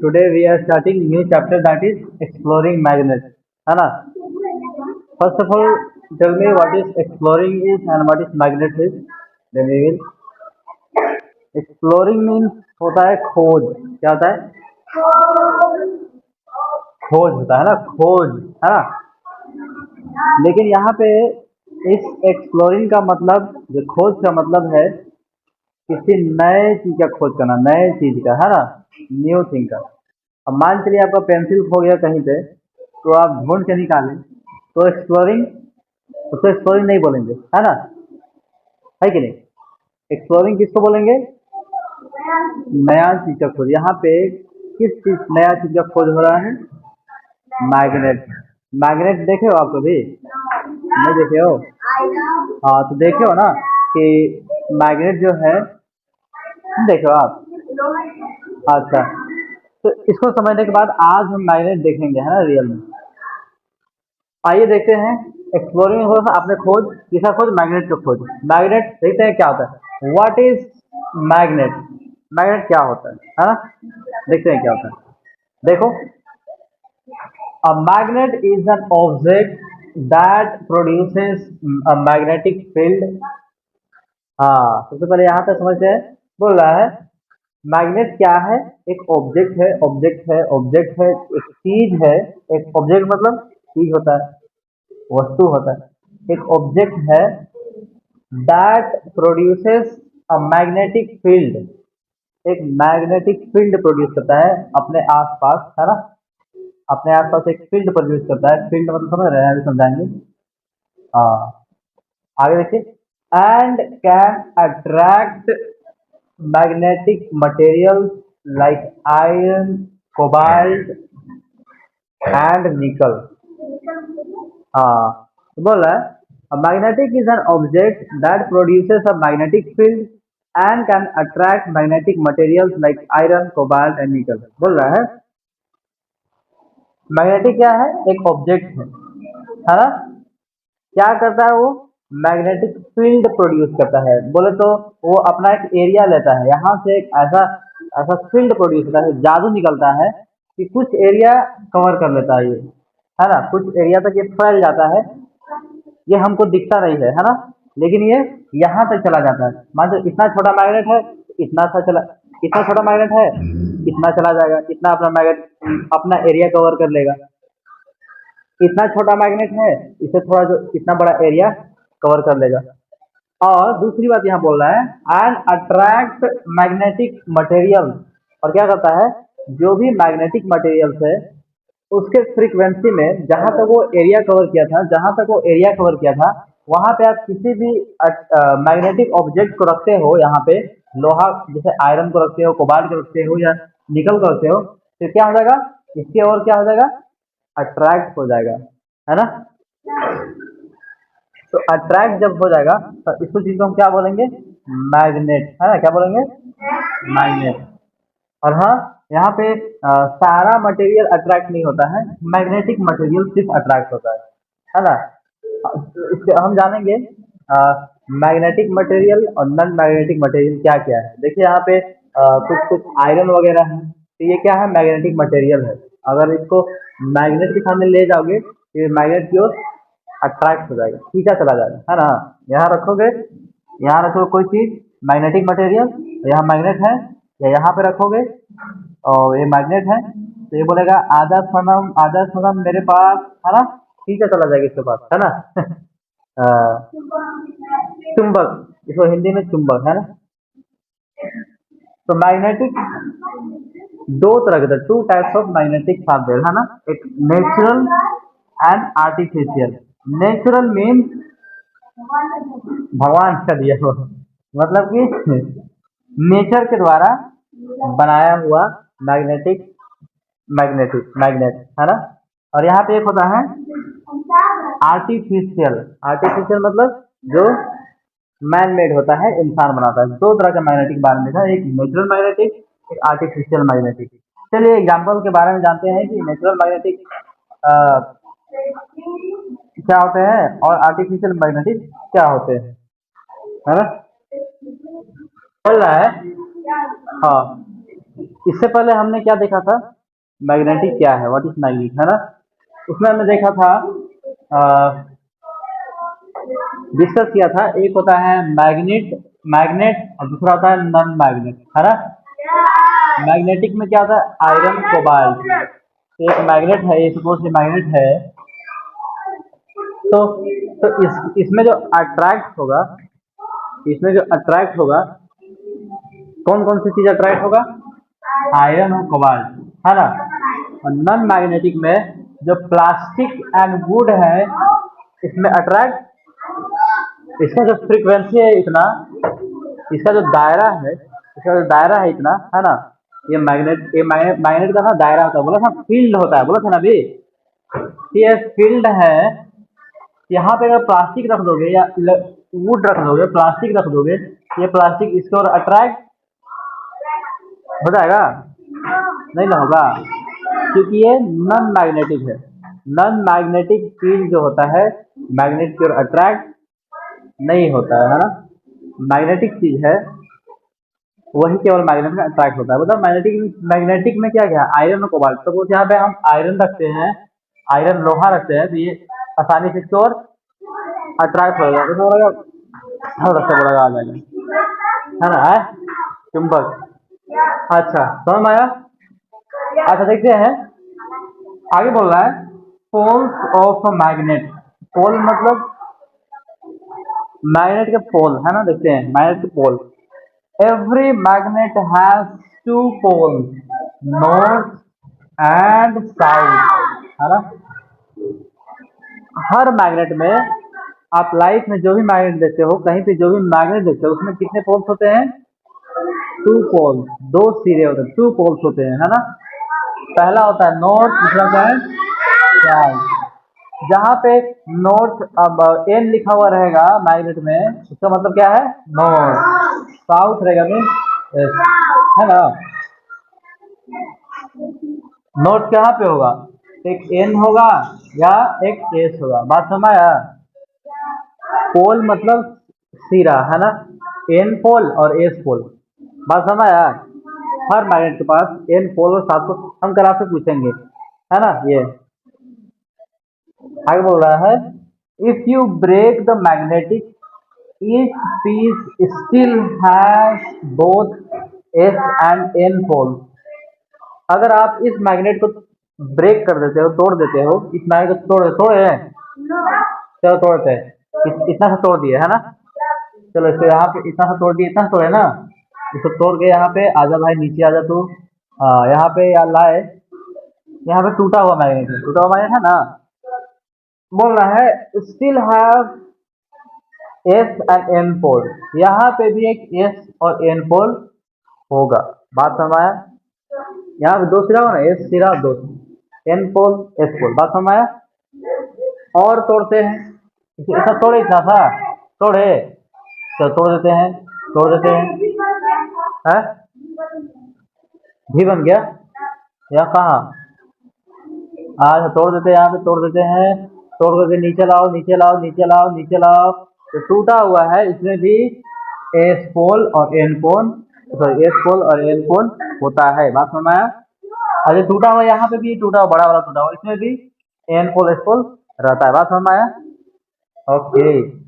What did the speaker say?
today we are starting new chapter, that is exploring magnets, है ना? First of all, tell me what is exploring is and what is magnet is. Then we will. Exploring means होता है खोज, क्या होता है? खोज होता है ना, खोज, है ना? लेकिन यहाँ पे इस एक्सप्लोरिंग का मतलब, जो खोज का मतलब है किसी नए चीज का खोज करना, नए चीज का, है ना, न्यू थिंग का। अब मान चलिए आपका पेंसिल खो गया कहीं पे, तो आप ढूंढ के निकालें, तो एक्सप्लोरिंग, उसको एक्सप्लोरिंग नहीं बोलेंगे, है ना, है कि नहीं? एक्सप्लोरिंग किसको बोलेंगे? नया चीज का खोज। यहाँ पे किस चीज, नया चीज का खोज हो रहा है? मैग्नेट। मैग्नेट देखे हो आप कभी? नहीं देखे हो? हाँ, तो देखे हो ना कि मैग्नेट जो है, देखो आप। अच्छा, तो इसको समझने के बाद आज हम मैग्नेट देखेंगे, है ना, रियल में। आइए देखते हैं। एक्सप्लोरिंग हो आपने खोज, किसका खोज? मैग्नेट का खोज। मैग्नेट देखते हैं क्या होता है। What is magnet? मैग्नेट क्या होता है ना? देखते हैं क्या होता है। देखो, a magnet is an object that produces a magnetic field। हाँ, सबसे पहले यहाँ तक समझते हैं। बोल रहा है मैग्नेट क्या है? एक ऑब्जेक्ट है, ऑब्जेक्ट है, ऑब्जेक्ट है, एक चीज है। एक ऑब्जेक्ट मतलब चीज होता है, वस्तु होता है। एक ऑब्जेक्ट है that produces a magnetic field. एक मैग्नेटिक फील्ड प्रोड्यूस करता है अपने आसपास, है ना, अपने आसपास एक फील्ड प्रोड्यूस करता है। फील्ड मतलब समझ रहे हैं, अभी समझाएंगे। हाँ, आगे देखिए। And can attract magnetic material like iron, cobalt and निकल। हाँ, तो बोल रहा है magnetic is an object that produces a magnetic field and can attract magnetic materials like iron, cobalt and निकल। बोल रहा है मैग्नेटिक क्या है? एक ऑब्जेक्ट है ना? क्या करता है वो? मैग्नेटिक फील्ड प्रोड्यूस करता है। बोले तो वो अपना एक एरिया लेता है, यहाँ से एक ऐसा ऐसा फील्ड प्रोड्यूस होता है, जादू निकलता है कि कुछ एरिया कवर कर लेता है ये, है ना, कुछ एरिया तक ये फैल जाता है। ये हमको दिखता नहीं है ना, लेकिन ये यहाँ तक चला जाता है। मान लो इतना छोटा मैग्नेट है, इतना सा चला, इतना छोटा मैग्नेट है, इतना चला जाएगा, इतना अपना मैग्नेट अपना एरिया कवर कर लेगा। इतना छोटा मैग्नेट है, इसे थोड़ा जो इतना बड़ा एरिया कवर कर लेगा। और दूसरी बात यहाँ बोल रहा है एंड अट्रैक्ट मैग्नेटिक मटेरियल। और क्या करता है? जो भी मैग्नेटिक मटेरियल्स है उसके फ्रीक्वेंसी में, जहां तक वो एरिया कवर किया था, जहां तक वो एरिया कवर किया था, वहां पे आप किसी भी मैग्नेटिक ऑब्जेक्ट को रखते हो, यहाँ पे लोहा जैसे आयरन को रखते हो, कोबाल्ट को रखते हो या निकल को रखते हो, तो क्या हो जाएगा? इसकी ओर क्या हो जाएगा? अट्रैक्ट हो जाएगा, है ना? तो अट्रैक्ट जब हो जाएगा तो इसको चीज को हम क्या बोलेंगे? मैग्नेट, है ना? क्या बोलेंगे? मैग्नेट। और हाँ, यहाँ पे सारा मटेरियल अट्रैक्ट नहीं होता है, मैग्नेटिक मटेरियल सिर्फ अट्रैक्ट होता है ना? इससे हम जानेंगे मैग्नेटिक मटेरियल और नॉन मैग्नेटिक मटेरियल क्या क्या है। देखिए यहाँ पे कुछ कुछ आयरन वगैरह है, तो ये क्या है? मैग्नेटिक मटेरियल है। अगर इसको मैग्नेट के सामने ले जाओगे तो ये मैग्नेट की ओर अट्रैक्ट हो जाएगा, खींचा चला जाएगा, है ना? यहाँ रखोगे, यहाँ रखोगे कोई चीज मैग्नेटिक मटेरियल, यहाँ मैग्नेट है, या यहाँ पे रखोगे और ये मैग्नेट है, तो ये बोलेगा आजा सनम मेरे पास, है ना? खींचा चला जाएगा इसके पास, है ना? चुंबक, इसको हिंदी में चुंबक, है ना? तो मैग्नेटिक दो तरह के थे, two types of magnetic are there, है ना? एक natural and artificial. Natural means भगवान का दिया हुआ, मतलब कि नेचर के द्वारा बनाया हुआ मैग्नेटिक, मैग्नेट, है ना? और यहाँ पे एक होता है आर्टिफिशियल। आर्टिफिशियल मतलब जो मैन मेड होता है, इंसान बनाता है। दो तरह का मैग्नेटिक बारे में था, एक नेचुरल मैग्नेटिक, एक आर्टिफिशियल मैग्नेटिक। चलिए एग्जाम्पल के बारे में जानते हैं कि नेचुरल मैग्नेटिक क्या होते हैं और आर्टिफिशियल मैग्नेटिक क्या होते हैं, है ना? चल रहा है। हाँ, इससे पहले हमने क्या देखा था? मैग्नेटिक क्या है, व्हाट इज मैग्नेट, है ना। उसमें हमने देखा था, डिस्कस किया था, एक होता है मैग्नेट मैग्नेट और दूसरा होता है नॉन मैग्नेट, है ना। मैग्नेटिक में क्या होता है, आयरन कोबाल्ट। एक मैग्नेट है, ये सपोज ये मैग्नेट है, तो इसमें जो अट्रैक्ट होगा, इसमें जो अट्रैक्ट होगा, कौन कौन सी चीज अट्रैक्ट होगा, आयरन और कोबाल्ट, है ना। और नॉन मैग्नेटिक में जो प्लास्टिक एंड वुड है, इसमें अट्रैक्ट, इसका जो फ्रीक्वेंसी है इतना, इसका जो दायरा है, इसका जो दायरा है इतना, है ना। ये मैग्नेट का ना दायरा होता है, बोला था फील्ड होता है, बोला था ना अभी। ये फील्ड है, यहाँ पे अगर प्लास्टिक रख दोगे या वुड रख दोगे, प्लास्टिक रख दोगे, ये प्लास्टिक इसको अट्रैक्ट हो जाएगा, नहीं ना होगा, क्योंकि ये नॉन मैग्नेटिक है। नॉन मैग्नेटिक फील्ड जो होता है मैग्नेट की ओर अट्रैक्ट नहीं होता है ना। मैग्नेटिक चीज है वही केवल मैग्नेट में अट्रैक्ट होता है। मतलब मैग्नेटिक में क्या क्या है, आयरन और कोबाल्ट। सपोज यहाँ पे हम आयरन रखते हैं, आयरन लोहा रखते हैं, तो ये आसानी से इसकी ओर अट्रैक्ट हो जाएगा, तो थोड़ा सा बड़ा आ जाएगा, है ना, है चुंबक। अच्छा समझ में आया। अच्छा देखते हैं आगे, बोल रहा है पोल्स ऑफ मैग्नेट। पोल मतलब मैग्नेट के पोल, है ना। देखते हैं मैग्नेट के पोल। Every magnet has two poles, north and south, है ना। हर मैग्नेट में, आप लाइफ में जो भी मैग्नेट देखते हो, कहीं पे जो भी मैग्नेट देखते हो, उसमें कितने पोल्स होते हैं, टू पोल्स, दो सिरे होते हैं, टू पोल्स होते हैं, है ना। पहला होता है नॉर्थ, दूसरा होता है साउथ। जहाँ पे नॉर्थ, अब एन लिखा हुआ रहेगा मैग्नेट में, उसका मतलब क्या है, नॉर्थ। साउथ रहेगा मीन, है ना। नॉर्थ कहाँ पे होगा, एक एन होगा या एक एस होगा, बात समझ आया। पोल मतलब सिरा, है ना, एन पोल और एस पोल, बात समझ आया। हर मैग्नेट के पास एन पोल और सात पोल, हम करा से पूछेंगे, है ना। ये आगे बोल रहा है, if you break the magnetic each piece still has both S and N pole. अगर आप इस मैग्नेट को ब्रेक कर देते हो, तोड़ देते हो, इस मैग्नेट को तोड़े हैं, चलो तोड़ते हैं, इतना सा तोड़ दिए, है ना। चलो इसको यहाँ पे इतना सा तोड़ दिए, इतना तोड़े ना, इसको तोड़ के यहाँ पे आजा भाई, नीचे आजा तू। यहाँ पे या लाए, यहाँ पे टूटा हुआ मैग्नेट है, टूटा हुआ मैग्नेट है ना। बोल रहा है still have S and N pole, यहाँ पे भी एक एस और एन पोल होगा, बात समझ आया। यहाँ पे दो सिरा हो ना, एस सिरा, दो एन पोल एस पोल, बात समझ आया। और तोड़ते हैं, ऐसा तोड़े, इतना सा तोड़े, चलो तोड़ देते हैं, तोड़ देते हैं, भी बन गया या कहाँ, आज तोड़ देते हैं, यहाँ पे तोड़ देते हैं, तोड़ करके नीचे लाओ, नीचे लाओ, नीचे लाओ, नीचे लाओ, तो टूटा हुआ है, इसमें भी एस पोल और N pole, sorry S pole और एन पोल होता है, बात समझ आया। अरे टूटा हुआ यहाँ पे भी टूटा हुआ, बड़ा वाला टूटा हुआ, इसमें भी एन पोल एस पोल रहता है, बात समझ आया। ओके।